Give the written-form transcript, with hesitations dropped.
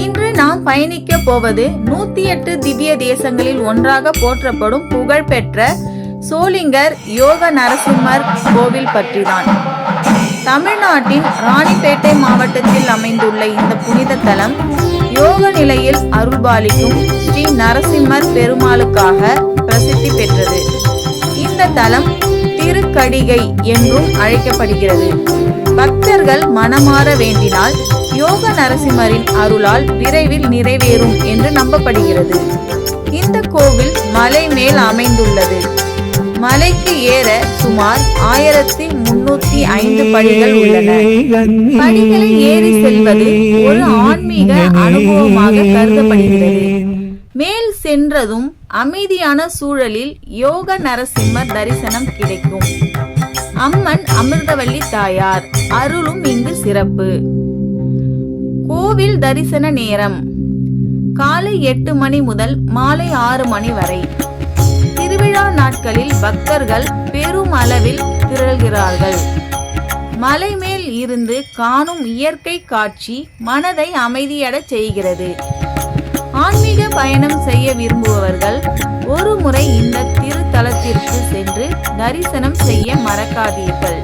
இன்று நாம் பயணிக்க போவது 108 திவ்ய தேசங்களில் ஒன்றாக போற்றப்படும் புகழ்பெற்ற சோளிங்கர் யோக நரசிம்மர் கோவில் பற்றிதான். தமிழ்நாட்டின் ராணிப்பேட்டை மாவட்டத்தில் அமைந்துள்ள இந்த புனித தலம் யோக நிலையில் அருள்பாலிக்கும் ஸ்ரீ நரசிம்மர் பெருமாளுக்காக பிரசித்தி பெற்றது. இந்த தலம் திருக்கடிகை என்றும் அழைக்கப்படுகிறது. பக்தர்கள் மனமாற வேண்டினால் யோக நரசிம்மரின் அருளால் விரைவில் நிறைவேறும் என்று நம்பப்படுகிறது. இந்த கோவில் மலை மேல் அமைந்துள்ளது. மலைக்கு ஏற சுமார் 1305 படிகள் உள்ளன. படிகளை ஏறி செல்வது ஒரு ஆன்மீக அனுபவமாக கருதப்படுகிறது. மேல் சென்றதும் அமைதியான சூழலில் யோக நரசிம்மர் தரிசனம் கிடைக்கும். அம்மன் அமிர்தவல்லி தாயார் அருளும் இங்கு சிறப்பு. கோவில் தரிசன நேரம் காலை 8 மணி முதல் மாலை 6 மணி வரை. திருவிழா நாட்களில் பக்தர்கள் பெரும் அளவில் திரள்கிறார்கள். மலை மேல் இருந்து காணும் இயற்கை காட்சி மனதை அமைதியடச் செய்கிறது. ஆன்மீக பயணம் செய்ய விரும்புபவர்கள் ஒரு முறை இந்த திருத்தலத்திற்கு சென்று தரிசனம் செய்ய மறக்காதீர்கள்.